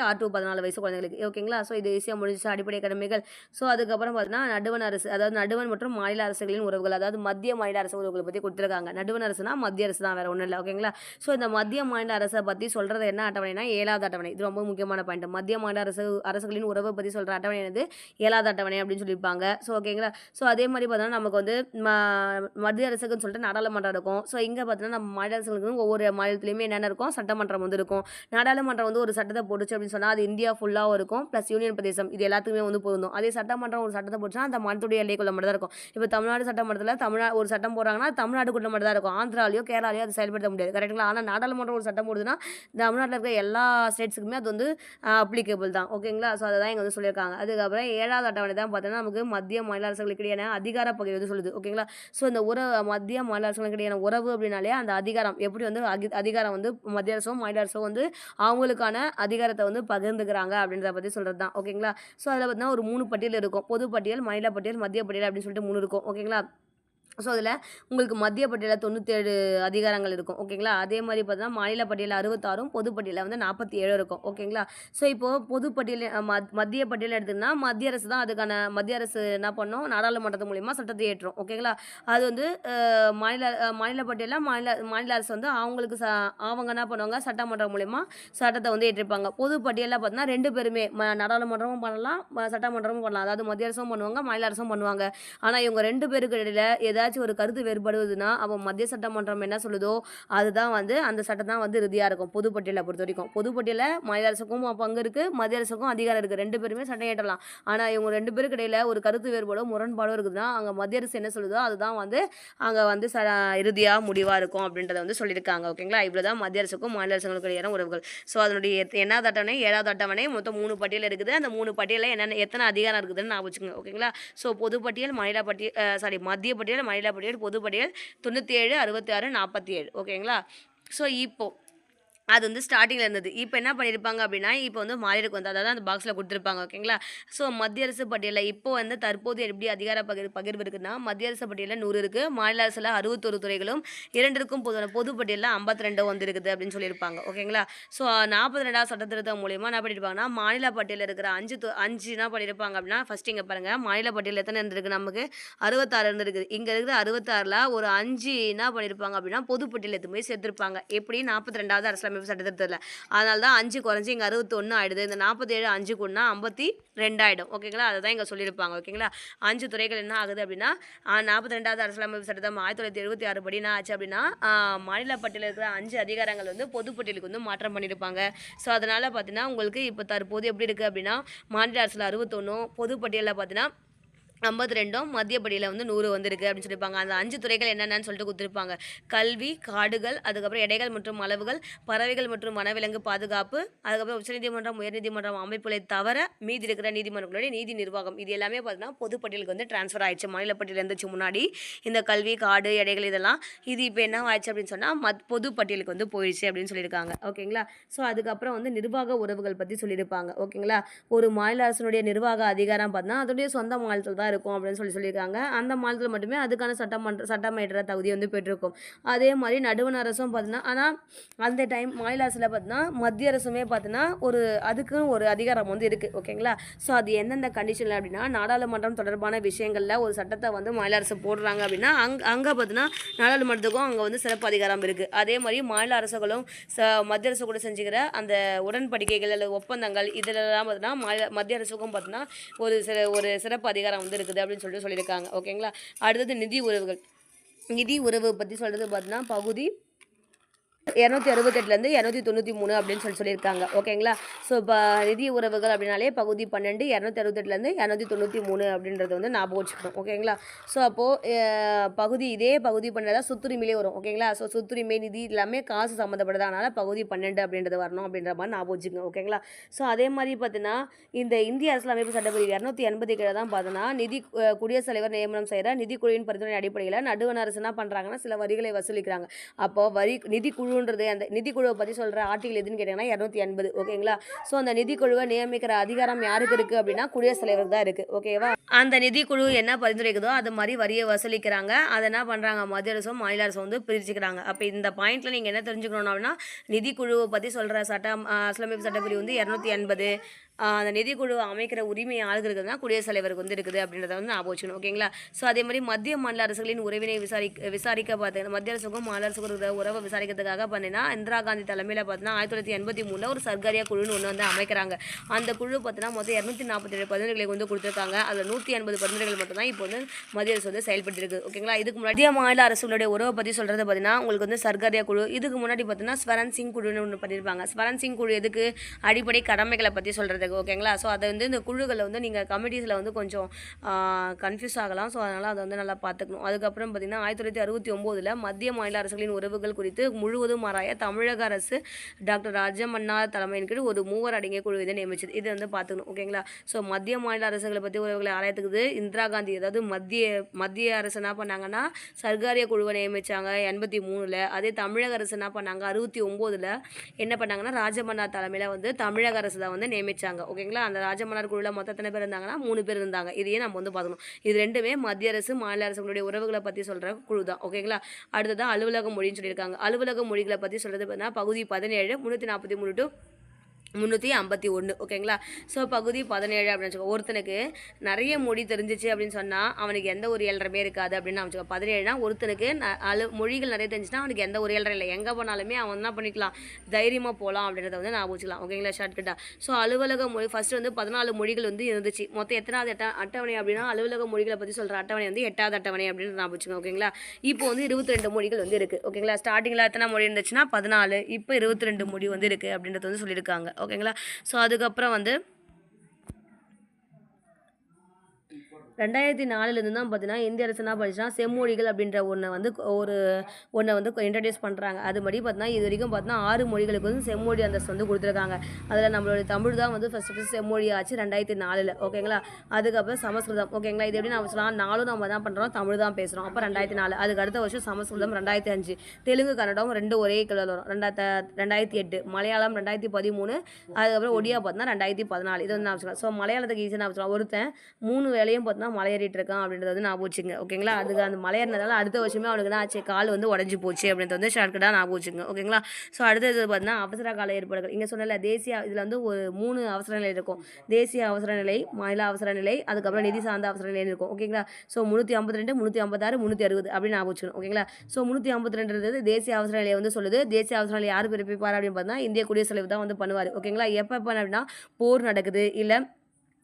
R2 14 வயசு குழந்தைகளுக்கு. ஓகேங்களா? ஸோ இது ஈஸியா முடிஞ்சுச்சு அடிப்படை கடமைகள். ஸோ அதுக்கப்புறம் பார்த்தீங்கன்னா, நடுவண் அரசு அதாவது நடுவண் மற்றும் மாநில அரசுகளின் உறவுகள். அதாவது மத்திய மாநில அரசு உறவுகள பத்தி குடுத்துருக்காங்க. நடுவண் அரசுனா மத்திய அரசு தான் வேற ஒண்ணும் இல்ல. ஓகேங்களா? ஸோ இந்த மத்திய மாநில அரச பத்தி சொல்றது என்ன அட்டவணைனா 7வது அட்டவணை. இது ரொம்ப முக்கியமான பாயிண்ட். மத்திய மாநில அரசுகளின் உறவ பத்தி சொல்ற அட்டவணை என்னது? 7வது அட்டவணை அப்படின்னு சொல்லியிருப்பாங்க. ஸோ ஓகேங்களா? ஸோ அதே மாரி பார்த்தீங்கன்னா, நமக்கு வந்து ம மத்திய அரசுக்குன்னு சொல்லிட்டு நாடாளுமன்றம் இருக்கும். ஸோ இங்க பார்த்தீங்கன்னா, நம்ம மாநில அரசுகளுக்கு ஒவ்வொரு மாநிலத்திலயுமே என்னென்ன இருக்கும்? சட்டமன்றம் வந்து இருக்கும். நாடாளுமன்றம் வந்து ஒரு சட்டத்த போட்டுச்சு அப்படின்னு சொன்னா, அது இந்தியா ஃபுல்லாவும் இருக்கும். பிளஸ் யூனியன் பிரதேசம் இது எல்லாத்துக்குமே வந்து பொருந்தும். அதே சட்டமன்றம் ஒரு சட்டத்த போட்டுச்சுனா, அந்த மாநிலத்துடைய எல்லைக்குள்ள மட்டும் தான் இருக்கும். இப்ப தமிழ்நாடு சட்டமன்றத்தில ஒரு சட்டம் போடுறாங்கன்னா, தமிழ்நாட்டுக்குள்ள மட்டும் தான் இருக்கும். ஆந்திராலயோ, கேரளாலயோ அது செயல்படுத்த முடியாது. கரெக்ட்டுங்களா? ஆனா நாடாளுமன்றம் ஒரு சட்டம் போடுதுன்னா, தமிழ்நாட்டுல இருக்க எல்லா ஸ்டேட்ஸ்க்குமே அது வந்து அப்ளிகபிள் தான். ஓகேங்களா? ஸோ அததான் இங்க வந்து சொல்லியிருக்காங்க. அதுக்கப்புறம் 7வது அட்டவணை தான் பார்த்தீங்கன்னா, நமக்கு மத்திய மாநில அரசுகளுக்கு இடையேயான அதிகார பகிர்வு வந்து சொல்லுது. ஓகேங்களா? ஸோ இந்த மத்திய மாநில அரசுகளுக்கு இடையேயான உறவு அப்படின்னாலே, அந்த அதிகாரம் எப்படி வந்து அதிகாரம் வந்து மத்திய அரசும், மாநில அரசும் வந்து அவங்களுக்கான அதிகாரத்த வந்து பகிர்ந்துக்கிறாங்க அப்படின்றத பத்தி சொல்றது தான். ஓகேங்களா? ஸோ அதில பார்த்தீங்கன்னா ஒரு 3 பட்டியல் இருக்கும். பொது பட்டியல், மாநில பட்டியல், மத்திய பட்டியல் அப்படின்னு சொல்லிட்டு 3 இருக்கும். ஓகேங்களா? ஸோ அதில உங்களுக்கு மத்திய பட்டியல்ல 97 அதிகாரங்கள் இருக்கும். ஓகேங்களா? அதே மாரி பார்த்தீங்கன்னா, மாநில பட்டியல்ல 66ம், பொது பட்டியல்ல வந்து 47 இருக்கும். ஓகேங்களா? ஸோ இப்போ பொது பட்டியல் மத்திய பட்டியல் எடுத்தீங்கன்னா, மத்திய அரசு தான் அதுக்கான மத்திய அரசு என்ன பண்ணும்? நாடாளுமன்றத்து மூலியமா சட்டத்தை இயற்றும். ஓகேங்களா? அது வந்து மாநில பட்டியல்ல மாநில அரசு வந்து அவங்களுக்கு அவங்க என்ன பண்ணுவாங்க? சட்டமன்றம் மூலியமா சட்டத்த வந்து இயற்றிருப்பாங்க. பொது பட்டியல்ல பார்த்தீங்கன்னா 2 பேருமே நாடாளுமன்றமும் பண்ணலாம், சட்டமன்றமும் பண்ணலாம். அதாவது மத்திய அரசும் பண்ணுவாங்க, மாநில அரசும் பண்ணுவாங்க. ஆனா இவங்க 2 பேருக்கு இடையில ஏதாச்சும் ஒரு கருத்து வேறுபடுவதுன்னா, அப்ப மத்திய சட்டமன்றம் என்ன சொல்லுதோ, அதுதான் வந்து அந்த சட்டம் தான் வந்து இறுதியா இருக்கும். பொது பட்டியல பொறுத்தவரைக்கும். பொது பட்டியல்ல மாநில அரசுக்கும் பங்கு இருக்கு, மத்திய அரசுக்கும் அதிகாரம் இருக்கு. 2 பேருமே சட்டம் இயற்றலாம். ஆனா இவங்க 2 பேருக்கு இடையில ஒரு கருத்து வேறுபாடோ, முரண்பாடோ இருக்குதுன்னா, அங்க மத்திய அரசு என்ன சொல்லுதோ, அதுதான் வந்து அங்க வந்து இறுதியா முடிவா இருக்கும் அப்படின்றத வந்து சொல்லியிருக்காங்க. ஓகேங்களா? இவ்வளவுதான் மத்திய அரசுக்கும், மாநில அரசுகளுக்கும் இடையேயான உறவுகள். ஸோ அதனுடைய என்னாவது அட்டவணை, 7வது அட்டவணை மொத்தம் 3 பட்டியல் இருக்குது. அந்த 3 பட்டியல்ல எத்தனை அதிகாரம் இருக்குதுன்னு ஞாபகம் வச்சுக்கோங்க. ஓகேங்களா? ஸோ பொது பட்டியல், மாநில பட்டியல் மத்திய பட்டியல், மாநில பட்டியல், பொது பட்டியல் 97, 66, 47 ஓகேங்களா? ஸோ இப்போ அது வந்து ஸ்டார்ட்டிங்ல இருந்தது. இப்ப என்ன பண்ணியிருப்பாங்க அப்டின்னா, இப்ப வந்து மாறிருக்கு வந்து அதாவது அந்த பாக்ஸ்ல குடுத்துருப்பாங்க. ஓகேங்களா? ஸோ மத்திய அரசு பட்டியல்ல இப்போ வந்து தற்போது எப்படி அதிகார பகிர்வு இருக்குன்னா, மத்திய அரசு பட்டியல்ல 100 இருக்கு. மாநில அரசுல 61 துறைகளும், 2க்கும் பொதுவான பொது பட்டியல்ல 52 வந்து இருக்குது அப்டின்னு சொல்லியிருப்பாங்க. ஓகேங்களா? ஸோ 42வது சட்ட திருத்தம் மூலியமா என்ன பண்ணியிருப்பாங்கன்னா, மாநில பட்டியல்ல இருக்கிற 5 என்ன பண்ணியிருப்பாங்க அப்டின்னா, ஃபர்ஸ்ட் இங்க பாருங்க. மாநில பட்டியல்ல எத்தன இருந்திருக்கு நமக்கு? 66 இருந்திருக்குது. இங்க இருக்கிற 66ல ஒரு 5 என்ன பண்ணியிருப்பாங்க அப்டின்னா, பொது பட்டியல்ல எடுத்துன்னு போய் சேர்த்திருப்பாங்க. எப்படி 42வது அரசியலமைப்பு சட்டத்திட்டத்துல. அதனால தான் 5 குறைஞ்சு இங்க 61 ஆயிடுது. இந்த 47 5 கூடுனா 52 ஆயிடும். ஓகேங்களா? அததான் இங்க சொல்லியிருப்பாங்க. ஓகேங்களா? 5 துறைகள் என்ன ஆகுது அப்டின்னா, 42வது அரசியலமைப்பு சட்டம் 1976 படி என்ன ஆச்சு அப்டின்னா, மாநில பட்டியல்ல இருக்கிற 5 அதிகாரங்கள் வந்து பொது பட்டியலுக்கு வந்து மாற்றம் பண்ணியிருப்பாங்க. ஸோ அதனால பார்த்தீங்கன்னா, உங்களுக்கு இப்ப தற்போது எப்படி இருக்கு அப்டின்னா, மாநில அரசுல 61ம், பொது பட்டியல்ல பார்த்தீங்கன்னா 52ம், மத்திய பட்டியல்ல வந்து 100 வந்திருக்கு அப்படின்னு சொல்லியிருப்பாங்க. அந்த 5 துறைகள் என்னென்னன்னு சொல்லிட்டு குடுத்துருப்பாங்க. கல்வி, காடுகள், அதுக்கப்புறம் எடைகள் மற்றும் அளவுகள், பறவைகள் மற்றும் வனவிலங்கு பாதுகாப்பு, அதுக்கப்புறம் உச்சநீதிமன்றம், உயர்நீதிமன்றம் அமைப்புகளை தவிர மீதி இருக்கிற நீதிமன்றங்களுடைய நீதி நிர்வாகம். இது எல்லாமே பார்த்தீங்கன்னா பொது பட்டியலுக்கு வந்து ட்ரான்ஸ்ஃபர் ஆயிடுச்சு. மாநில பட்டியல் இருந்துச்சு முன்னாடி. இந்த கல்வி, காடு, எடைகள் இதெல்லாம். இது இப்போ என்ன ஆயிடுச்சு அப்படின்னு சொன்னா பொது பட்டியலுக்கு வந்து போயிடுச்சு அப்படின்னு சொல்லியிருக்காங்க. ஓகேங்களா? ஸோ அதுக்கப்புறம் வந்து நிர்வாக உறவுகள் பத்தி சொல்லியிருப்பாங்க. ஓகேங்களா? ஒரு மாநில அரசினுடைய நிர்வாக அதிகாரம் பார்த்தீங்கன்னா, அதனுடைய சொந்த மாநிலத்தில் தான் இருக்கும் அப்படின்னு சொல்லியிருக்காங்க. அந்த மாநிலத்தில் மட்டுமே அதுக்கான சட்டம் இயற்ற தகுதி வந்து பெற்றிருக்கும். அதே மாதிரி நடுவண் அரசும் பார்த்தீங்கன்னா, ஆனால் அந்த டைம் மாநில அரசில் பார்த்தீங்கன்னா, மத்திய அரசுமே பார்த்தீங்கன்னா அதுக்குன்னு ஒரு அதிகாரம் வந்து இருக்குது. ஓகேங்களா? ஸோ அது எந்தெந்த கண்டிஷனில் அப்படின்னா, நாடாளுமன்றம் தொடர்பான விஷயங்களில் ஒரு சட்டத்தை வந்து மாநில அரசு போடுறாங்க அப்படின்னா, அங்கே பார்த்தீங்கன்னா நாடாளுமன்றத்துக்கும் அங்கே வந்து சிறப்பு அதிகாரம் இருக்குது. அதே மாதிரி மாநில அரசுகளும் மத்திய அரசு கூட செஞ்சுக்கிற அந்த உடன்படிக்கைகள் அல்லது ஒப்பந்தங்கள் இதிலெல்லாம் பார்த்தீங்கன்னா மத்திய அரசுக்கும் பார்த்தீங்கன்னா ஒரு சிறப்பு அதிகாரம் வந்து இருக்குது அப்படின்னு சொல்லியிருக்காங்க. ஓகேங்களா? அடுத்தது நிதி உறவுகள். நிதி உறவு பற்றி சொல்கிறது பார்த்தீங்கன்னா பகுதி 268லேருந்து 293 அப்படின்னு சொல்லியிருக்காங்க. ஓகேங்களா? ஸோ இப்போ நிதி உறவுகள் அப்படின்னாலே பகுதி 12 268லேருந்து 293 அப்படின்றது வந்து ஞாபகம் வச்சுக்கணும். ஓகேங்களா? ஸோ அப்போது இதே பகுதி 12 தான் சொத்துரிமையிலே வரும். ஓகேங்களா? ஸோ சொத்துரிமை நிதி எல்லாமே காசு சம்மந்தப்பட்டது. அதனால் பகுதி 12 அப்படின்றது வரணும் அப்படின்ற மாதிரி ஞாபகம் வச்சுக்கணும். ஓகேங்களா? ஸோ அதே மாதிரி பார்த்தீங்கன்னா இந்த இந்திய அரசியலமைப்பு சட்டப்பிரிவு 287 தான் பார்த்தீங்கன்னா குடியரசுத் தலைவர் நியமனம் செய்கிற நிதிக்குழுவின் பரிந்துரை அடிப்படையில் நடுவண் அரசு என்ன பண்ணுறாங்கன்னா சில வரிகளை வசூலிக்கிறாங்க. அப்போ நிதிக்குழு நிதிக்குழுன்றது அந்த நிதிக்குழுவை பற்றி சொல்கிற ஆர்டிகல் எதுன்னு கேட்டிங்கன்னா 280. ஓகேங்களா? ஸோ அந்த நிதிக்குழுவை நியமிக்கிற அதிகாரம் யாருக்கு இருக்குது அப்படின்னா குடியரசுத் தலைவருக்கு தான் இருக்குது. ஓகேவா? அந்த நிதிக்குழு என்ன பரிந்துரைக்குதோ அது மாதிரி வரியை வசூலிக்கிறாங்க. அதை என்ன பண்ணுறாங்க, மத்திய அரசும் மாநில அரசும் வந்து பிரிச்சுக்கிறாங்க. அப்போ இந்த பாயிண்ட்டில் நீங்கள் என்ன தெரிஞ்சுக்கணும் அப்படின்னா, நிதிக்குழுவை பற்றி சொல்கிற சட்டம் அரசியலமைப்பு சட்டப்பிரிவு வந்து 280. அந்த நிதிக்குழு அமைக்கிற உரிமை யாருக்கு இருக்குதுன்னா குடியரசுத் தலைவருக்கு வந்து இருக்குது அப்படின்றத வந்து ஞாபகம் வச்சுக்கணும். ஓகேங்களா? ஸோ அதே மாதிரி மத்திய மாநில அரசுகளின் உறவினை விசாரிக்க பார்த்தீங்கன்னா மத்திய அரசுக்கும் மாநில அரசுக்கும் இருக்கிற உறவை விசாரிக்கிறதுக்காக பார்த்தீங்கன்னா இந்திரா காந்தி தலைமையில் பார்த்தீங்கன்னா 1983 ஒரு சர்க்காரியா குழுன்னு ஒன்று வந்து அமைக்கிறாங்க. அந்த குழு பார்த்தீங்கன்னா மொத்தம் 247 பரிந்துரைகளை வந்து கொடுத்துருக்காங்க. அதில் 180 பரிந்துரைகள் மட்டும்தான் இப்போ வந்து மத்திய அரசு வந்து செயல்பட்டு இருக்குது. ஓகேங்களா? இதுக்கு முன்னாடி மத்திய மாநில அரசுகளுடைய உறவை பற்றி சொல்கிறது பார்த்தீங்கன்னா உங்களுக்கு வந்து சர்க்காரியா குழு. இதுக்கு முன்னாடி பார்த்தீங்கன்னா ஸ்வரன் சிங் குழுன்னு ஒன்று பண்ணியிருப்பாங்க. ஸ்வரன் சிங் குழு எதுக்கு, அடிப்படை கடமைகளை பற்றி சொல்கிறது. ஓகேங்களா? ஸோ அதை வந்து இந்த குழுக்களை வந்து நீங்கள் கமிட்டிஸில் வந்து கொஞ்சம் கன்ஃபியூஸ் ஆகலாம். ஸோ அதனால் அதை வந்து நல்லா பார்த்துக்கணும். அதுக்கப்புறம் பார்த்திங்கன்னா 1969 மத்திய மாநில அரசுகளின் உறவுகள் குறித்து முழுவதும் ஆராய தமிழக அரசு டாக்டர் ராஜமன்னா தலைமையின் கீழ் ஒரு 3 அடங்கிய குழு இதை நியமிச்சது. இது வந்து பார்த்துக்கணும். ஓகேங்களா? ஸோ மத்திய மாநில அரசுகளை பற்றி உறவுகளை ஆராயத்துக்குது இந்திரா காந்தி, அதாவது மத்திய அரசு என்ன பண்ணாங்கன்னா சர்க்காரிய குழுவை நியமித்தாங்க 83. அதே தமிழக அரசு என்ன பண்ணாங்க 69 என்ன பண்ணாங்கன்னா ராஜமன்னா தலைமையில் வந்து தமிழக அரசு தான் வந்து நியமித்தாங்க. ஓகேங்களா? அந்த ராஜமன்னார் குழுவில் மொத்தம் எத்தனை பேர் இருந்தாங்கன்னா 3 பேர் இருந்தாங்க. இதையே நம்ம வந்து பார்க்கணும். இது ரெண்டுமே மத்திய அரசு மாநில அரசுகளுடைய உறவுகளை பற்றி சொல்கிற குழு தான். ஓகேங்களா? அடுத்ததான் அலுவலக மொழின்னு சொல்லியிருக்காங்க. அலுவலக மொழிகளை பற்றி சொல்கிறது பார்த்தீங்கன்னா பகுதி 17 343 to 351. ஓகேங்களா? ஸோ பகுதி 17 அப்படின்னு வச்சுக்கோ. ஒருத்தனுக்கு நிறைய மொழி தெரிஞ்சிச்சு அப்படின்னு சொன்னால் அவனுக்கு எந்த ஒரு ஏழ்றமே இருக்காது அப்படின்னு வச்சுக்கோ. 17னா ஒருத்தனுக்கு மொழிகள் நிறைய தெரிஞ்சுன்னா அவனுக்கு எந்த ஒரு ஏழ்ற இல்லை. எங்கே போனாலுமே அவன் என்ன பண்ணிக்கலாம், தைரியமாக போகலாம் அப்படின்றத வந்து நான் வச்சுக்கலாம். ஓகேங்களா? ஷார்ட்கட்டாக. ஸோ அலுவலக மொழி ஃபஸ்ட்டு வந்து 14 மொழிகள் வந்து இருந்துச்சு. மொத்தம் எத்தனாவது அட்டவணை அப்படின்னா அலுவலக மொழிகளை பற்றி சொல்கிற அட்டவணை வந்து 8வது அட்டவணை அப்படின்னு நான் வச்சுக்கோங்க. ஓகேங்களா? இப்போ வந்து 22 மொழிகள் வந்து இருக்குது. ஓகேங்களா? ஸ்டார்டிங்கில் எத்தனை மொழி இருந்துச்சுன்னா 14, இப்போ 22 மொழி வந்து இருக்குது அப்படின்றது வந்து சொல்லியிருக்காங்க. ஓகேங்களா? ஸோ அதுக்கப்புறம் வந்து 2004 தான் பார்த்தீங்கன்னா இந்திய அரசு என்ன பண்ணிச்சுன்னா செம்மொழிகள் அப்படின்ற ஒன்றை வந்து இன்ட்ரடியூஸ் பண்ணுறாங்க. அதுபடி பார்த்தீங்கன்னா இது வரைக்கும் பார்த்தீங்கன்னா 6 மொழிகளுக்கு வந்து செம்மொழி அந்தஸ்து வந்து கொடுத்துருக்காங்க. அதில் நம்மளுடைய தமிழ் தான் வந்து ஃபஸ்ட்டு செம்மொழி ஆச்சு 2004. ஓகேங்களா? அதுக்கப்புறம் சமஸ்கிருதம். ஓகேங்களா? இது எப்படி நம்ம சொல்லலாம், நாளும் நம்ம என்ன பண்ணுறோம், தமிழ் தான் பேசுகிறோம். அப்போ 2004. அதுக்கு அடுத்த வருஷம் சமஸ்கிருதம் 2005, தெலுங்கு கன்னடம் 2 ஒரே கிலோவில் வரும் 2008, மலையாளம் 2013, அதுக்கப்புறம் ஒடியா பார்த்தீங்கன்னா 2014. இது வந்து நான் வச்சுக்கலாம். ஸோ மலையாளத்துக்கு ஈஸியாக நான் வச்சுக்கலாம். ஒருத்தன் 3 வேலையும் பார்த்தீங்கன்னா மலை ஏறிட்டு இருக்கான் அப்படின்றது வந்து ஞாபகம் வச்சுங்க. ஓகேங்களா? அதுக்கு அந்த மலை ஏறினதால அடுத்த வருஷமே அவனுக்கு என்ன ஆச்சு, கால் வந்து உடஞ்சி போச்சு அப்படின்றது வந்து ஷார்ட்கட்டாக ஞாபகம் வச்சுங்க. ஓகேங்களா? ஸோ அடுத்தது பார்த்தீங்கன்னா அவசர கால ஏற்பாடுகள். இங்கே சொன்னல தேசிய இதில் வந்து ஒரு 3 அவசர நிலை இருக்கும். தேசிய அவசர நிலை, மாநில அவசர நிலை, அதுக்கப்புறம் நிதி சார்ந்த அவசர நிலைன்னு இருக்கும். ஓகேங்களா? ஸோ 352, 356, 360 அப்படின்னு ஞாபகம் வச்சுக்கணும். ஓகேங்களா? ஸோ 352 தேசிய அவசர நிலையை வந்து சொல்லுது. தேசிய அவசர நிலை யார் பிறப்பிப்பார் அப்படின்னு பார்த்தீங்கன்னா இந்திய குடியரசுத் தலைவர் தான் வந்து பண்ணுவார். ஓகேங்களா? எப்போ அப்படின்னா போர் நடக்குது, இல்லை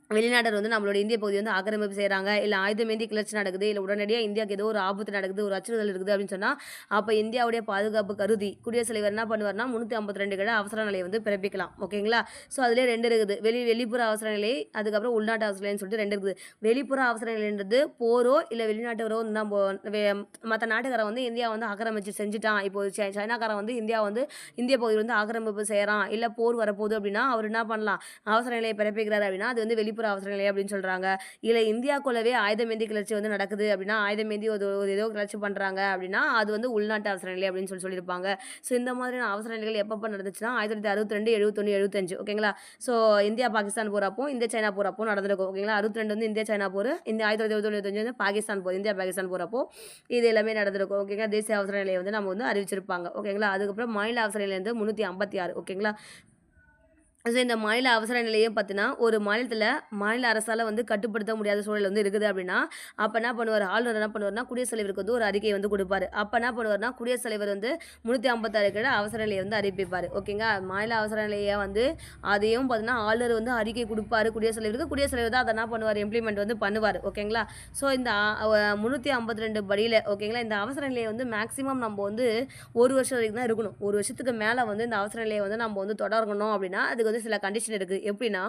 வெளிநாட்டர் வந்து நம்மளோட இந்திய பகுதி வந்து ஆக்கிரமிப்பு செய்கிறாங்க, இல்லை ஆயுதமேந்தி கிளர்ச்சி நடக்குது, இல்லை உடனடியாக இந்தியாவுக்கு ஏதோ ஒரு ஆபத்து நடக்குது, ஒரு அச்சுறுத்தல் இருக்குது அப்படின்னு சொன்னால் அப்போ இந்தியாவுடைய பாதுகாப்பு கருதி குடியரசுத் தலைவர் என்ன பண்ணுவார்னா 352 கீழே அவசர நிலையை வந்து பிறப்பிக்கலாம். ஓகேங்களா? ஸோ அதிலே 2 இருக்குது. வெளிப்புற அவசர நிலை, அதுக்கப்புறம் உள்நாட்டு அவசர நிலைன்னு சொல்லிட்டு 2 இருக்குது. வெளிப்புற அவசர நிலைன்றது போரோ இல்லை வெளிநாட்டவரோ நம்ம மற்ற நாட்டுக்காரன் வந்து இந்தியா வந்து ஆக்கிரமிச்சு செஞ்சுட்டான், இப்போ சைனாக்காரன் வந்து இந்திய பகுதியில் வந்து ஆக்கிரமிப்பு செய்கிறான், இல்லை போர் வரப்போகுது அப்படின்னா அவர் என்ன பண்ணலாம், அவசர நிலையை பிறப்பிக்கிறார் அப்படின்னா அது வந்து வெளிப்புற அவசர நிலை அப்படின்னு சொல்கிறாங்க. இல்லை இந்தியாக்குள்ளவே ஆயுதமேந்தி கிளர்ச்சி வந்து நடக்குது அப்படின்னா ஆயுதமேந்தி ஏதோ கிளர்ச்சி பண்ணுறாங்க அப்படின்னா அது வந்து உள்நாட்டு அவசர நிலை அப்படின்னு சொல்லியிருப்பாங்க. ஸோ இந்த மாதிரியான அவசர நிலைகள் எப்போ நடந்துச்சுன்னா 1962, 71, 75. ஓகேங்களா? ஸோ இந்தியா பாகிஸ்தான் போகிறப்போ இந்திய சைனா போகிறப்போ நடந்திருக்கும். ஓகேங்களா? 62 வந்து இந்தியா சைனா போர், இந்த 1975 வந்து பாகிஸ்தான் போர், இந்தியா பாகிஸ்தான் போகிறப்போ இது எல்லாமே நடந்திருக்கும். ஓகேங்களா? தேசிய அவசர நிலையை வந்து நம்ம வந்து அறிவிச்சிருப்பாங்க. ஓகேங்களா? அதுக்கப்புறம் மாநில அவசர நிலை வந்து 356. ஓகேங்களா? ஸோ இந்த மாநில அவசர நிலையம் பார்த்தீங்கன்னா ஒரு மாநில அரசால் வந்து கட்டுப்படுத்த முடியாத சூழல் வந்து இருக்குது அப்படின்னா அப்போ என்ன பண்ணுவார், ஆளுநர் என்ன பண்ணுவார்னா குடியரசுத் தலைவருக்கு வந்து ஒரு அறிக்கையை வந்து கொடுப்பாரு. அப்போ என்ன பண்ணுவார்னா குடியரசுத் தலைவர் வந்து 356 கீழே அவசர நிலையை வந்து அறிவிப்பார். ஓகேங்க? மாநில அவசர நிலையை வந்து அதையும் பார்த்தீங்கன்னா ஆளுநர் வந்து அறிக்கை கொடுப்பாரு குடியரசுத் தலைவருக்கு. குடியரசுத் தலைவர் தான் அதை என்ன பண்ணுவார், இம்ப்ளிமெண்ட் வந்து பண்ணுவார். ஓகேங்களா? ஸோ இந்த 352 படியில் ஓகேங்களா இந்த அவசர நிலையை வந்து மேக்ஸிமம் நம்ம வந்து 1 வருஷம் வரைக்கும் தான் இருக்கணும். 1 வருஷத்துக்கு மேலே வந்து இந்த அவசர நிலையை வந்து நம்ம வந்து தொடரணும் அப்படின்னா அதுக்கு வந்து வந்து சில கண்டிஷன் இருக்குது. எப்படின்னா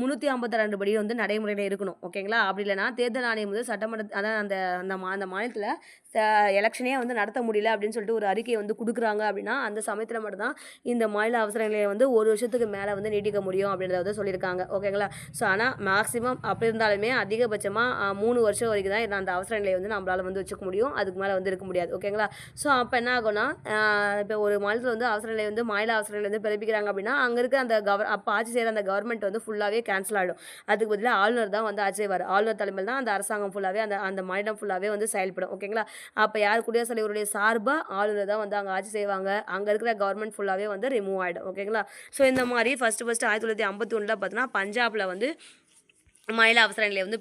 352 படி வந்து நடைமுறையில் இருக்கணும். ஓகேங்களா? அப்படி இல்லைனா தேர்தல் ஆணையம் வந்து சட்டமன்ற அதான் அந்த மாநிலத்தில் எலெக்ஷனே வந்து நடத்த முடியல அப்படின்னு சொல்லிட்டு ஒரு அறிக்கையை வந்து கொடுக்குறாங்க அப்படின்னா அந்த சமயத்தில் மட்டும்தான் இந்த மாநில அவசர நிலையை வந்து 1 வருஷத்துக்கு மேலே வந்து நீட்டிக்க முடியும் அப்படின்றத வந்து சொல்லியிருக்காங்க. ஓகேங்களா? ஸோ ஆனால் மேக்ஸிமம் அப்படி இருந்தாலுமே அதிகபட்சமாக 3 வருஷம் வரைக்கும் தான் அந்த அவசர நிலையை வந்து நம்மளால் வந்து வச்சுக்க முடியும். அதுக்கு மேலே வந்து இருக்க முடியாது. ஓகேங்களா? ஸோ அப்போ என்ன ஆகும்னா இப்போ ஒரு மாநிலத்தில் வந்து அவசர நிலை வந்து மாநில அவசர நிலை வந்து பிறப்பிக்கிறாங்க அப்படின்னா அங்கே இருக்க அந்த அப்போ ஆட்சி செய்கிற அந்த கவர்மெண்ட் வந்து ஃபுல்லாகவே கேன்சல் ஆகிடும். அதுக்கு பதிலாக ஆளுநர் தான் வந்து ஆட்சி செய்வார். ஆளுநர் தலைமையில் தான் அந்த அரசாங்கம் ஃபுல்லாகவே அந்த மாநிலம் ஃபுல்லாகவே வந்து செயல்படும். ஓகேங்களா? அப்போ யார் குடியரசுத் தலைவருடைய சார்பாக ஆளுநர் தான் வந்து அங்கே ஆட்சி செய்வாங்க. அங்கே இருக்கிற கவர்மெண்ட் ஃபுல்லாகவே வந்து ரிமூவ் ஆகிடும். ஓகேங்களா? ஸோ இந்த மாதிரி ஃபஸ்ட்டு 1951 பார்த்தீங்கன்னா பஞ்சாபில் வந்து மாநில அவசர நிலை வந்து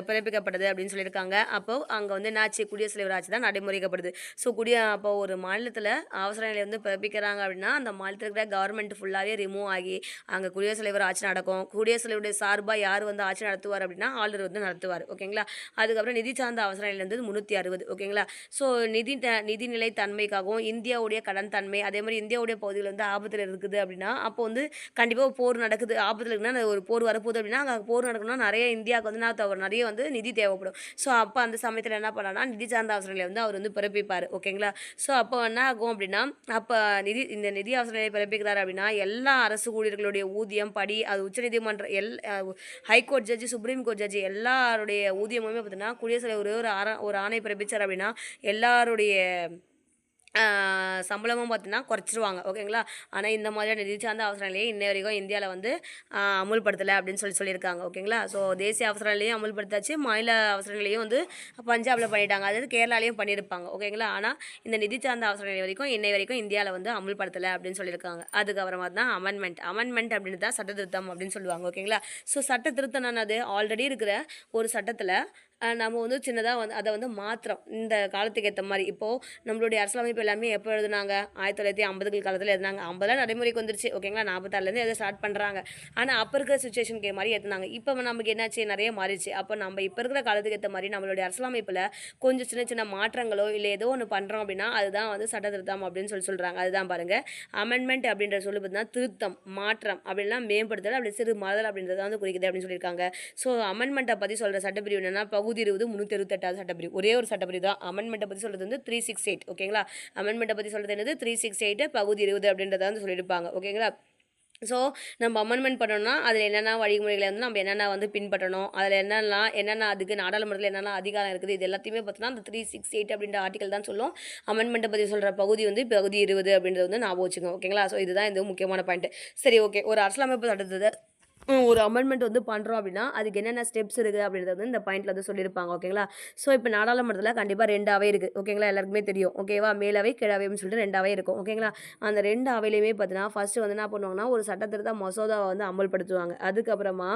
பிறப்பிக்கப்பட்டது அப்படின்னு சொல்லியிருக்காங்க. அப்போ அங்கே வந்து என்னாச்சு குடியரசுத் தலைவர் ஆட்சி தான் நடைமுறைக்கப்படுது. ஸோ அப்போ ஒரு மாநிலத்தில் அவசர நிலை வந்து பிறப்பிக்கிறாங்க அப்படின்னா அந்த மாநிலத்தில் இருக்கிற கவர்மெண்ட் ஃபுல்லாகவே ரிமூவ் ஆகி அங்கே குடியரசுத் தலைவர் ஆட்சி நடக்கும். குடியரசுத் தலைவருடைய சார்பாக யார் வந்து ஆட்சி நடத்துவார் அப்படின்னா ஆளுநர் வந்து நடத்துவார். ஓகேங்களா? அதுக்கப்புறம் நிதி சார்ந்த அவசர நிலை வந்து 360. ஓகேங்களா? ஸோ நிதிநிலை தன்மைக்காகவும் இந்தியாவுடைய கடன் தன்மை அதே மாதிரி இந்தியாவுடைய பகுதியில் வந்து ஆபத்தில் இருக்குது அப்படின்னா அப்போ வந்து கண்டிப்பாக போர் நடக்குது ஆபத்தில் இருக்குன்னா ஒரு போர் வரப்போகுது அப்படின்னா அங்கே போர் நடக்கணும் நிறைய இந்தியாவுக்கு வந்து நிறைய வந்து நிதி தேவைப்படும். ஸோ அப்போ அந்த சமயத்தில் என்ன பண்ணான்னா நிதி சார்ந்த அவசர நிலையை வந்து அவர் வந்து பிறப்பிப்பார். ஓகேங்களா? ஸோ அப்போ என்ன ஆகும் அப்படின்னா அப்போ இந்த நிதி அவசர நிலையை பிறப்பிக்கிறார் அப்படின்னா எல்லா அரசு ஊழியர்களுடைய ஊதியம் படி அது உச்சநீதிமன்ற ஹைகோர்ட் ஜட்ஜி சுப்ரீம் கோர்ட் ஜட்ஜி எல்லாருடைய ஊதியமுமே பார்த்தீங்கன்னா குடியரசுத் தலைவர் ஒரு ஆணை பிறப்பிச்சார் அப்படின்னா எல்லாருடைய சம்பளமும் பார்த்தீங்கன்னா குறைச்சிருவாங்க. ஓகேங்களா? ஆனால் இந்த மாதிரியான நிதி சார்ந்த அவசர நிலையை இன்ன வரைக்கும் இந்தியாவில் வந்து அமுல்படுத்தலை அப்படின்னு சொல்லியிருக்காங்க. ஓகேங்களா? ஸோ தேசிய அவசர நிலையும் அமுல்படுத்தாச்சு மாநில அவசர நிலையும் வந்து பஞ்சாபில் பண்ணிட்டாங்க. அதாவது கேரளாலையும் பண்ணியிருப்பாங்க. ஓகேங்களா? ஆனால் இந்த நிதி சார்ந்த அவசர நிலை வரைக்கும் இன்னை வரைக்கும் இந்தியாவில் வந்து அமுல்படுத்தலை அப்படின்னு சொல்லியிருக்காங்க. அதுக்கப்புறமா தான் அமெண்ட்மெண்ட் அப்படின்னு தான் சட்ட திருத்தம் அப்படின்னு சொல்லுவாங்க. ஓகேங்களா? ஸோ சட்ட திருத்தம்னானது ஆல்ரெடி இருக்கிற ஒரு சட்டத்தில் நம்ம வந்து சின்னதாக வந்து அதை வந்து மாத்திரம் இந்த காலத்துக்கு ஏற்ற மாதிரி இப்போது நம்மளுடைய அரசியலமைப்பு எல்லாமே எப்போ எழுதுனாங்க 1950கள் காலத்தில் எழுதுனாங்க. 50 நடைமுறைக்கு வந்துருச்சு. ஓகேங்களா? 46லேருந்து எதை ஸ்டார்ட் பண்ணுறாங்க. ஆனால் அப்போ இருக்கிற சுச்சுவேஷனுக்கு மாதிரி ஏற்றுனாங்க. இப்போ நமக்கு என்னாச்சு நிறைய மாறிடுச்சு. அப்போ நம்ம இப்போ இருக்கிற காலத்துக்கு ஏற்ற மாதிரி நம்மளுடைய அரசியலமைப்பில் கொஞ்சம் சின்ன சின்ன மாற்றங்களோ இல்லை ஏதோ ஒன்று பண்ணுறோம் அப்படின்னா அதுதான் வந்து சட்ட திருத்தம் அப்படின்னு சொல்கிறாங்க. அதுதான் பாருங்கள் அமெண்ட்மெண்ட் அப்படின்ற சொல்லி பார்த்தீங்கன்னா திருத்தம் மாற்றம் அப்படின்லாம் மேம்படுத்தல் அப்படி சிறு மாறுதல் அப்படின்றத வந்து குறிக்குது அப்படின்னு சொல்லியிருக்காங்க. ஸோ அமெண்ட்மெண்ட்டை பற்றி சொல்கிற சட்டப்பிரிவு என்னென்னா பகுதி 20 368 சட்டப்பிரிவு ஒரே ஒரு சட்டப்பிரிவு தான். அமெண்ட்மெண்ட்டை பற்றி சொல்கிறது வந்து 368. ஓகேங்களா? அமெண்ட்மெண்ட்டை பற்றி சொல்கிறது என்னது 368 பகுதி 20 அப்படின்றத வந்து சொல்லியிருப்பாங்க. ஓகேங்களா? ஸோ நம்ம அமெண்ட்மெண்ட் பண்ணோம்னா அதில் என்னென்ன வழிமுறைகளை வந்து நம்ம என்னென்ன வந்து பின்பற்றணும் அதில் என்னென்ன அதுக்கு நாடாளுமன்றத்தில் என்னென்ன அதிகாரம் இருக்குது இது எல்லாத்தையுமே பார்த்தோன்னா அந்த 368 அப்படின்ற ஆர்டிகல் தான் சொல்லும். அமெண்ட்மெண்ட்டை பற்றி சொல்கிற பகுதி வந்து பகுதி 20 அப்படின்றது வந்து ஞாபகம் வச்சுக்கோங்க. ஓகேங்களா? ஸோ இதுதான் இந்த முக்கியமான பாயிண்ட். சரி ஓகே ஒரு அரசியலமைப்பு சட்டத்தை ஒரு அமெண்ட்மெண்ட் வந்து பண்ணுறோம் அப்படின்னா அதுக்கு என்னென்ன ஸ்டெப்ஸ் இருக்குது அப்படின்றது வந்து இந்த பாயிண்ட்டில் வந்து சொல்லியிருப்பாங்க. ஓகேங்களா? ஸோ இப்போ நாடாளுமன்றத்தில் கண்டிப்பாக 2 அவை இருக்குது. ஓகேங்களா? எல்லாருக்குமே தெரியும். ஓகேவா? மேலவை கீழவைன்னு சொல்லிட்டு 2 அவை இருக்கும். ஓகேங்களா? அந்த 2 அவையிலையுமே பார்த்தீங்கன்னா ஃபஸ்ட்டு வந்து என்ன பண்ணுவாங்கன்னா ஒரு சட்டத்திருத்த மசோதாவை வந்து அமல்படுத்துவாங்க. அதுக்கப்புறமா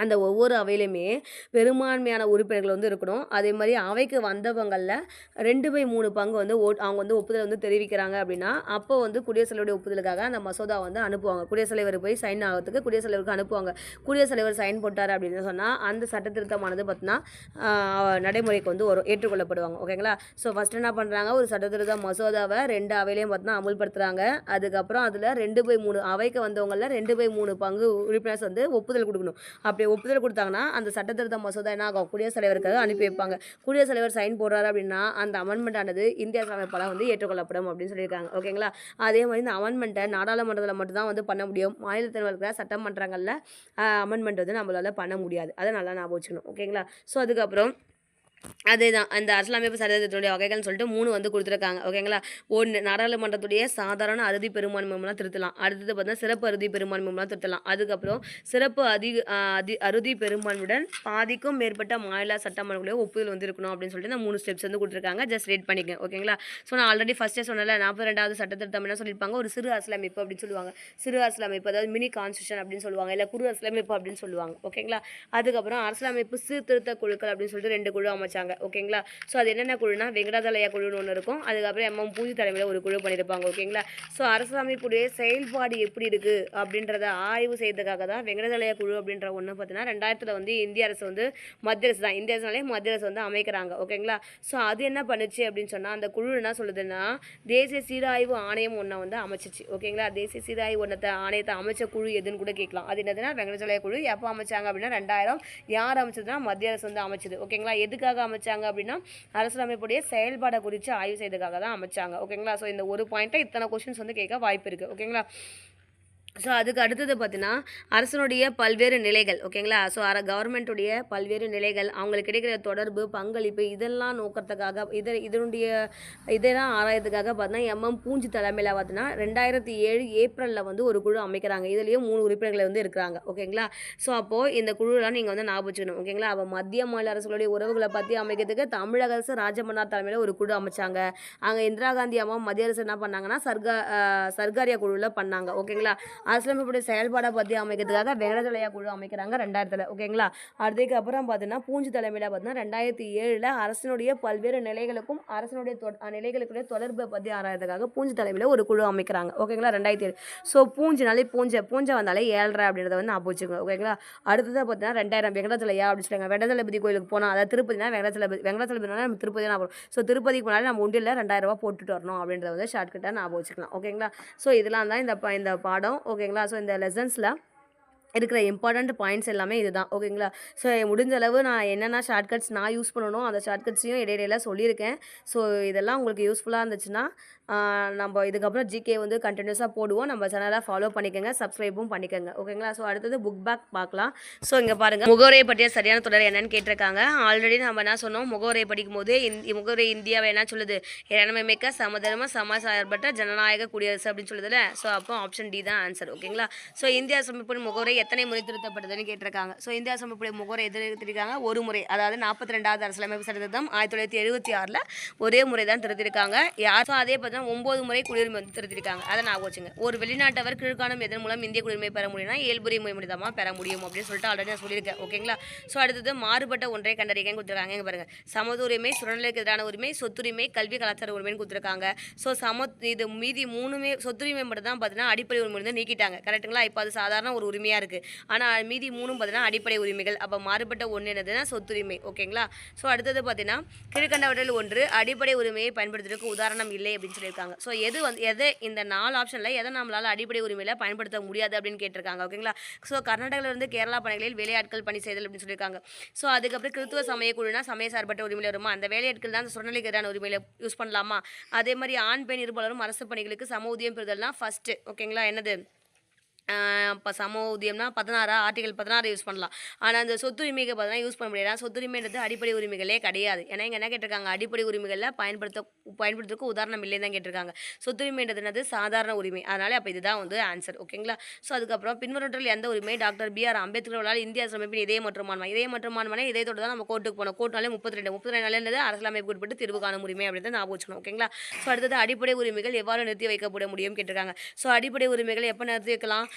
அந்த ஒவ்வொரு அவையிலையுமே பெரும்பான்மையான உறுப்பினர்கள் வந்து இருக்கணும். அதே மாதிரி அவைக்கு வந்தவங்களில் 2/3 பங்கு வந்து அவங்க வந்து ஒப்புதல் வந்து தெரிவிக்கிறாங்க அப்படின்னா அப்போ வந்து குடியரசுத் தலைவருடைய ஒப்புதலுக்காக அந்த மசோதா வந்து அனுப்புவாங்க. குடியரசுத் தலைவர் போய் சைன் ஆகிறதுக்கு குடியரசுத் தலைவருக்கு அனுப்புவாங்க. குடியரசுத் தலைவர் சைன் போட்டார் அப்படின்னு சொன்னால் அந்த சட்ட திருத்தமானது பார்த்தீங்கன்னா நடைமுறைக்கு வந்து வரும் ஏற்றுக்கொள்ளப்படுவாங்க. ஓகேங்களா? ஸோ ஃபஸ்ட்டு என்ன பண்ணுறாங்க ஒரு சட்ட திருத்த மசோதாவை 2 அவையிலையும் பார்த்தீங்கன்னா அமுல்படுத்துகிறாங்க. அதுக்கப்புறம் அதில் 2/3 அவைக்கு வந்தவங்களில் 2/3 பங்கு உறுப்பினர்ஸ் வந்து ஒப்புதல் கொடுக்கணும். அப்படி ஒப்புதல் கொடுத்தாங்கன்னா அந்த சட்டத்திருத்த மசோதா என்ன ஆகும் குடியரசுத் தலைவருக்காக அனுப்பி வைப்பாங்க. குடியரசுத் தலைவர் சைன் போடுறாரு அப்படின்னா அந்த அமெண்ட்மெண்ட் ஆனது இந்திய அரசியலமைப்பால் வந்து ஏற்றுக்கொள்ளப்படும் அப்படின்னு சொல்லியிருக்காங்க. ஓகேங்களா? அதே மாதிரி இந்த அமெண்ட்மெண்ட்டை நாடாளுமன்றத்தில் மட்டும்தான் வந்து பண்ண முடியும். மாநிலத்தில் இருக்கிற சட்டமன்றங்களில் அமெண்ட்மெண்ட் வந்து நம்மளால் பண்ண முடியாது. அதை நல்லா ஞாபகம் வச்சுக்கணும். ஓகேங்களா? ஸோ அதுக்கப்புறம் அதேதான் அந்த அரசியலமைப்பு சட்டத்தினுடைய வகைகள்னு சொல்லிட்டு 3 வந்து கொடுத்துருக்காங்க. ஓகேங்களா? 1 நாடாளுமன்றத்துடைய சாதாரண அறுதி பெரும்பான்மைலாம் திருத்தலாம். அடுத்தது பார்த்தீங்கன்னா சிறப்பு அறுதி பெரும்பான்மைலாம் திருத்தலாம். அதுக்கப்புறம் சிறப்பு அறுதி பெரும்பான்மையுடன் பாதிக்கும் மேற்பட்ட மாநில சட்டமன்றங்களையும் ஒப்புதல் வந்து இருக்கணும் அப்படின்னு சொல்லிட்டு இந்த 3 ஸ்டெப்ஸ் வந்து கொடுத்துருக்காங்க. ஜஸ்ட் ரீட் பண்ணிக்கங்க. ஓகேங்களா? ஸோ நான் ஆல்ரெடி ஃபஸ்ட்டே சொன்னல 42வது சட்டத்திருத்தம் என்ன சொல்லியிருப்பாங்க ஒரு சிறு அரசியலமைப்பு அப்படின்னு சொல்லுவாங்க. சிறு அரசியலமைப்பு அதாவது மினி கான்ஸ்டியூஷன் அப்படின்னு சொல்லுவாங்க. இல்லை குறு அரசியலமைப்பு அப்படின்னு சொல்லுவாங்க. ஓகேங்களா? அதுக்கப்புறம் அரசியலமைப்பு சீர்திருத்த குழுக்கள் அப்படின்னு சொல்லிட்டு 2 குழு அமைச்சு அமைச்சாங்க. ஓகேங்களா. ஸோ அது என்னென்ன குழுனா வெங்கடாச்சலயா குழுன்னு ஒன்று இருக்கும். அதுக்கப்புறம் எம்எம் பூஜி தலைமையில் ஒரு குழு பண்ணியிருப்பாங்க. ஓகேங்களா. ஸோ அரசமைப்புடைய செயல்பாடு எப்படி இருக்குது அப்படின்றத ஆய்வு செய்யறதுக்காக தான் வெங்கடாச்சலயா குழு அப்படின்ற ஒன்று பார்த்தீங்கன்னா 2000 வந்து இந்திய அரசு வந்து மத்திய அரசு தான் இந்திய அரசுனாலே மத்திய அரசு வந்து அமைக்கிறாங்க. ஓகேங்களா. ஸோ அது என்ன பண்ணுச்சு அப்படின்னு சொன்னால் அந்த குழு என்ன சொல்லுதுன்னா தேசிய சீராய்வு ஆணையம் ஒன்றை வந்து அமைச்சிச்சு. ஓகேங்களா. தேசிய சீராய்வு ஆணையத்தை அமைச்ச குழு எதுன்னு கூட கேட்கலாம். அது என்னதுன்னா வெங்கடாச்சலயா குழு. எப்போ அமைச்சாங்க அப்படின்னா 2000. யார் அமைச்சதுன்னா மத்திய அரசு வந்து அமைச்சது. ஓகேங்களா. எதுக்காக அமைச்சாங்க அப்படின்னா அரசியலமைப்புடைய செயல்பாடை குறித்து ஆய்வு செய்யறதுக்காக தான் அமைச்சாங்க. ஓகேங்களா. ஸோ இந்த ஒரு பாயிண்ட்டை இத்தனை கொஸ்டின்ஸ் வந்து கேட்க வாய்ப்பு இருக்குது. ஓகேங்களா. ஸோ அதுக்கு அடுத்தது பார்த்தீங்கன்னா அரசனுடைய பல்வேறு நிலைகள். ஓகேங்களா. ஸோ கவர்மெண்ட்டுடைய பல்வேறு நிலைகள், அவங்களுக்கு கிடைக்கிற தொடர்பு, பங்களிப்பு இதெல்லாம் நோக்கத்துக்காக இதெல்லாம் ஆராயத்துக்காக பார்த்தீங்கன்னா எம்எம் பூஞ்சி தலைமையில் பார்த்தீங்கன்னா 2007 ஏப்ரலில் வந்து ஒரு குழு அமைக்கிறாங்க. இதுலேயும் 3 உறுப்பினர்கள் வந்து இருக்கிறாங்க. ஓகேங்களா. ஸோ அப்போது இந்த குழுலாம் நீங்கள் வந்து ஞாபகம் வச்சுக்கணும். ஓகேங்களா. அப்போ மத்திய மாநில அரசுகளுடைய உறவுகளை பற்றி அமைக்கிறதுக்கு தமிழக அரசு ராஜமன்னார் தலைமையில் ஒரு குழு அமைச்சாங்க. அங்கே இந்திரா காந்தி அம்மா மத்திய அரசு என்ன பண்ணாங்கன்னா சர்க்காரியா குழுவில் பண்ணாங்க. ஓகேங்களா. அரசியலமைப்புடைய செயல்பாடை பற்றி அமைக்கிறதுக்காக வெங்கடாச்சலயா குழு அமைக்கிறாங்க 2000. ஓகேங்களா. அதுக்கு அப்புறம் பார்த்தீங்கன்னா பூஞ்சி தலைமையில் பார்த்தீங்கன்னா 2007 அரசினுடைய பல்வேறு நிலைகளுக்கும் அரசினுடைய நிலைகளுக்குடைய தொடர்பை பற்றி ஆராயறதுக்காக பூஞ்சி தலைமையில் ஒரு குழு அமைக்கிறாங்க. ஓகேங்களா. 2007. ஸோ பூஞ்சினாலே பூஞ்சை வந்தாலே 7.5 அப்படின்றத வந்து ஞாபகம் வச்சுக்கோங்க. ஓகேங்களா. அடுத்ததாக பார்த்தீங்கன்னா 2000 வெங்கடாச்சலயா அப்படின்னு சொல்லுவாங்க. வெங்கடாச்சலபதி கோயிலுக்கு போனால் அதாவது திருப்பதினா வெங்கடாச்சலபதினா நம்ம திருப்பதி தான் வரும். ஸோ திருப்பதிக்கு போனாலே நம்ம உண்டியில் 2000 ரூபா போட்டுட்டு வரணும் அப்படின்றத வந்து ஷார்ட்கட்டாக ஞாபகம் வச்சுக்கலாம். ஓகேங்களா. ஸோ இதெல்லாம் தான் இந்த பாடம். ஓகேங்களா. ஸோ இந்த லெசன்ஸில் இருக்கிற இம்பார்ட்டண்ட் பாயிண்ட்ஸ் எல்லாமே இதுதான். ஓகேங்களா. ஸோ முடிஞ்ச அளவு நான் என்னென்ன ஷார்ட்கட்ஸ் நான் யூஸ் பண்ணணும் அந்த ஷார்ட்கட்ஸையும் இடையில சொல்லியிருக்கேன். ஸோ இதெல்லாம் உங்களுக்கு யூஸ்ஃபுல்லாக இருந்துச்சுன்னா நம்ம இதுக்கப்புறம் ஜிகே வந்து கண்டினியூஸாக போடுவோம். நம்ம சேனலை ஃபாலோ பண்ணிக்கோங்க, சப்ஸ்கிரைபும் பண்ணிக்கோங்க. ஓகேங்களா. ஸோ அடுத்தது புக் பேக் பார்க்கலாம். ஸோ இங்கே பாருங்கள் முகவரியை பற்றிய சரியான தொடர் என்னன்னு கேட்டிருக்காங்க. ஆல்ரெடி நம்ம என்ன சொன்னோம், முகவரியை படிக்கும் போது முகவரி இந்தியாவை என்ன சொல்லுது, இறைமைமிக்க சமதர்ம சமசார்பற்ற ஜனநாயக குடியரசு அப்படின்னு சொல்லுதுல. ஸோ அப்போ ஆப்ஷன் டி தான் ஆன்சர். ஓகேங்களா. ஸோ இந்திய அரசமைப்பின் முகவரி எத்தனை முறை திருத்தப்பட்டதுன்னு கேட்டிருக்காங்க. ஸோ இந்திய அரசமைப்புடைய முகவரி எது திருத்திருக்காங்க, ஒரு முறை. அதாவது 42வது அரசியலமைப்பு சட்டத்திட்டம் 1976 ஒரே முறை தான் திருத்திருக்காங்க. யார் அதே 9 முறை குடியுரிமை வந்து திருத்திருக்காங்க. அதை நான் வச்சுங்க. ஒரு வெளிநாட்டவர் கீழ்காணும் எதன் மூலம் இந்திய குடியுரிமை பெற முடியும்னா இயல்புரிமை மூலமாக பெற முடியும் அப்படின்னு சொல்லிட்டு ஆல்ரெடி நான் சொல்லியிருக்கேன். ஓகேங்களா. ஸோ அடுத்தது மாறுபட்ட ஒன்றை கண்டறிக்கைன்னு கொடுத்துருக்காங்க. இங்கே பாருங்க, சமதுரிமை, சுரநிலைக்கு எதிரான உரிமை, சொத்துரிமை, கல்வி கலாச்சார உரிமைன்னு கொடுத்துருக்காங்க. ஸோ இது மீதி 3மே சொத்துரிமை மட்டும் தான் பார்த்தீங்கன்னா அடிப்படை உரிமை வந்து நீக்கிட்டாங்க. கரெக்டுங்களா. இப்போ அது சாதாரண ஒரு உரிமையாக இருக்குது. ஆனால் மீதி 3ம் பார்த்தீங்கன்னா அடிப்படை உரிமைகள். அப்போ மாறுபட்ட ஒன்று என்னதுன்னா சொத்துரிமை. ஓகேங்களா. ஸோ அடுத்தது பார்த்தீங்கன்னா கீழ்கண்டவற்றில் ஒன்று அடிப்படை உரிமையை பயன்படுத்துறதுக்கு உதாரணம் இல்லை அப்படின்னு சொல்லியிருக்காங்க. ஸோ எது இந்த 4 ஆப்ஷனில் எதை நம்மளால் அடிப்படை உரிமையில் பயன்படுத்த முடியாது அப்படின்னு கேட்டிருக்காங்க. ஓகேங்களா. ஸோ கர்நாடகாவிலிருந்து கேரளா பணிகளில் வேலையாட்கள் பணி செய்தல் அப்படின்னு சொல்லியிருக்காங்க. ஸோ அதுக்கப்புறம் கிறித்துவ சமய குழுனா சமய சார்பற்ற உரிமையில் வருமா, அந்த வேலையாட்கள் தான் சுரநிலைக்கு எதிரான உரிமையில் யூஸ் பண்ணலாமா. அதே மாதிரி ஆண் பெண் இருபாலரும் அரசு பணிகளுக்கு சம ஊதியம் பெறுதல்னா ஃபஸ்ட்டு. ஓகேங்களா. என்னது இப்போ சம ஊதியம்னா 16 ஆர்டிகல் 16 யூஸ் பண்ணலாம். ஆனால் அந்த சொத்துரிமைக்கு பார்த்தீங்கன்னா யூஸ் பண்ண முடியாது. சொத்துரிமைன்றது அடிப்படை உரிமைகளே கிடையாது. ஏன்னா இங்கே என்ன கேட்டிருக்காங்க, அடிப்படை உரிமைகளில் பயன்படுத்துறதுக்கு உதாரணம் இல்லைன்னு தான் கேட்டிருக்காங்க. சொத்துரிமைன்றது என்னது சாதாரண உரிமை. அதனால் அப்போ இதுதான் வந்து ஆன்சர். ஓகேங்களா. ஸோ அதுக்கப்புறம் பின்வருவற்றில் எந்த உரிமை டாக்டர் BR அம்பேத்கரால் இந்திய அரசமைப்பின் இதய மற்றும் மாண்புமை இதயத்தோடு தான் நம்ம கோர்ட்டுக்கு போனோம். கோர்ட்னாலே 32 நாள் என்னது அரசியலமைப்பு உட்பட்டு தீர்வு காணும் உரிமை அப்படின்னு ஞாபகம் வச்சுக்கணும். ஓகேங்களா. ஸோ அடுத்தது அடிப்படை உரிமைகள் எவ்வாறு நிறுத்தி வைக்கப்பட முடியும் கேட்டிருக்காங்க. ஸோ அடிப்படை உரிமைகள் எப்போ நிறுத்தி வைக்கலாம்,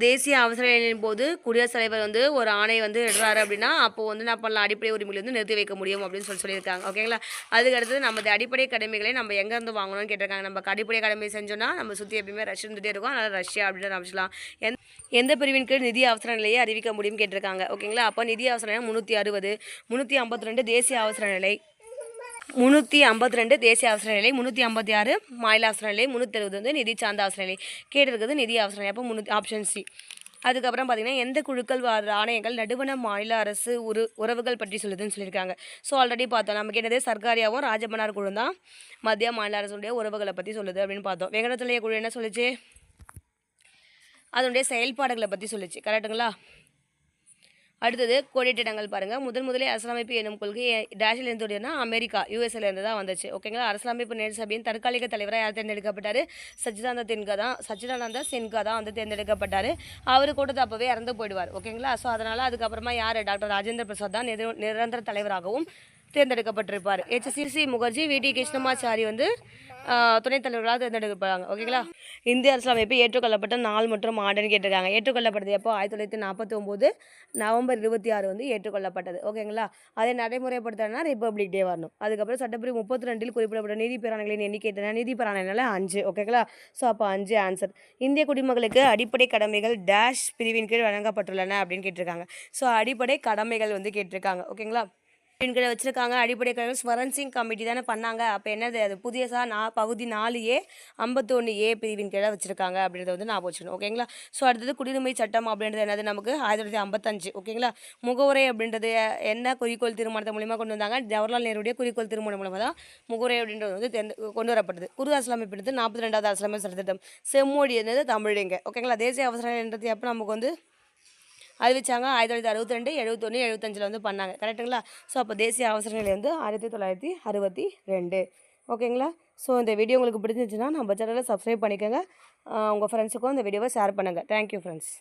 தேசிய அவசர நிலையின் போது குடியரசுத் தலைவர் வந்து ஒரு ஆணை வந்து எடுறாரு அப்படின்னா அப்போது வந்து என்ன பண்ணலாம், அடிப்படை உரிமைகள் வந்து நிறுத்தி வைக்க முடியும் அப்படின்னு சொல்லியிருக்காங்க. ஓகேங்களா. அதுக்கு அடுத்தது நம்ம அடிப்படை கடமைகளை நம்ம எங்கேருந்து வாங்கணும்னு கேட்டிருக்காங்க. நம்ம அடிப்படை கடமை செஞ்சோன்னா நம்ம சுற்றி எப்பயுமே ரஷ்யா இருந்துகிட்டே இருக்கும். அதனால் ரஷ்யா அப்படின்னு அமைச்சலாம். எந்த பிரிவின் கீழ் நிதி அவசர நிலையை அறிவிக்க முடியும் கேட்டிருக்காங்க. ஓகேங்களா. அப்போ நிதி அவசர நிலை 360, 352 தேசிய அவசர நிலை, 352 தேசிய அவசர நிலை, 356 மாநில அவசர நிலை, 370 வந்து நிதி சார்ந்த அவசர நிலை. கேட்டிருக்கிறது நிதி அவசர நிலை. அப்போ ஆப்ஷன் சி. அதுக்கப்புறம் பார்த்திங்கன்னா எந்த குழுக்கள் ஆணையங்கள் நடுவண மாநில அரசு உறவுகள் பற்றி சொல்லுதுன்னு சொல்லியிருக்காங்க. ஸோ ஆல்ரெடி பார்த்தோம். நமக்கு என்னது சர்க்காரியாவும் ராஜமன்னார் குழு தான் மத்திய மாநில அரசுடைய உறவுகளை பற்றி சொல்லுது அப்படின்னு பார்த்தோம். வெங்கடாச்சலயா குழு என்ன சொல்லுச்சு, அதனுடைய செயல்பாடுகளை பற்றி சொல்லுச்சு. கரெக்டுங்களா. அடுத்தது கோடிட்டிடங்கள் பாருங்கள். முதலே அரசியலமைப்பு என்னும் கொள்கை டேஷில் இருந்து அமெரிக்கா USA தான் வந்துச்சு. ஓகேங்களா. அரசியலமைப்பு நேரு சபையின் தற்காலிக தலைவராக யார் தேர்ந்தெடுக்கப்பட்டார், சச்சிதானந்த சின்ஹா தான் வந்து தேர்ந்தெடுக்கப்பட்டார். அவர் கூட்டத்தை அப்போவே இறந்து போயிடுவார். ஓகேங்களா. ஸோ அதனால் அதுக்கப்புறமா யார் டாக்டர் ராஜேந்திர பிரசாத் தான் நிரந்தர தலைவராகவும் தேர்ந்தெடுக்கப்பட்டிருப்பார். HC முகர்ஜி, VT கிருஷ்ணமாச்சாரி வந்து துணைத் தலைவர்களாக தேர்ந்தெடுக்கப்படுறாங்க. ஓகேங்களா. இந்திய அரசியலமைப்பு ஏற்றுக்கொள்ளப்பட்ட நாள் மற்றும் ஆண்டுன்னு கேட்டிருக்காங்க. ஏற்றுக்கொள்ளப்பட்டது எப்போ? 1949 நவம்பர் 26 வந்து ஏற்றுக்கொள்ளப்பட்டது. ஓகேங்களா. அதை நடைமுறைப்படுத்தினா ரிப்பப்ளிக் டே வரணும். அதுக்கப்புறம் சட்டப்பிரிவு 32 குறிப்பிடப்பட்ட நீதி பிராணிகளின் எண்ணிக்கை நீதி பிராணினால 5. ஓகேங்களா. ஸோ அப்போ 5 ஆன்சர். இந்திய குடிமக்களுக்கு அடிப்படை கடமைகள் டேஷ் பிரிவின் கீழ் வழங்கப்பட்டுள்ளன அப்படின்னு கேட்டிருக்காங்க. ஸோ அடிப்படை கடமைகள் வந்து கேட்டிருக்காங்க. ஓகேங்களா. கீழே வச்சுருக்காங்க. அடிப்படை கடமை ஸ்வரன் சிங் கமிட்டி தானே பண்ணாங்க. அப்போ என்னது அது? புதியசா பகுதி 4A 51A பிரிவின் கீழே வச்சுருக்காங்க அப்படின்றத வந்து ஞாபகம் வச்சுக்கணும். ஓகேங்களா. ஸோ அடுத்தது குடியுரிமை சட்டம் அப்படின்றது என்னது? நமக்கு 1955. ஓகேங்களா. முகவுரை அப்படின்றது என்ன குறிக்கோள் தீர்மானத்தின் மூலிமா கொண்டு வந்தாங்க? ஜவஹர்லால் நேருடைய குறிக்கோள் தீர்மானம் மூலமாக தான் முகவுரை அப்படின்றது வந்து கொண்டு வரப்பட்டது. குறு அரசியலமைப்பு 42வது அரசியலமைப்பு சட்டத்திட்டம். செம்மொழி என்னது? தமிழுங்க. ஓகேங்களா. தேசிய அவசர நிலைன்றது எப்போ நமக்கு வந்து அறிவிச்சாங்க? 1962, 71, 75 வந்து பண்ணாங்க. கரெக்டுங்களா. ஸோ அப்போ தேசிய அவசர நிலை வந்து 1962. ஓகேங்களா. ஸோ இந்த வீடியோ உங்களுக்கு பிடிச்சிருந்துச்சுன்னா நம்ம சேனலை சப்ஸ்கிரைப் பண்ணிக்கோங்க. உங்கள் ஃப்ரெண்ட்ஸுக்கும் இந்த வீடியோவை ஷேர் பண்ணுங்கள். Thank you friends.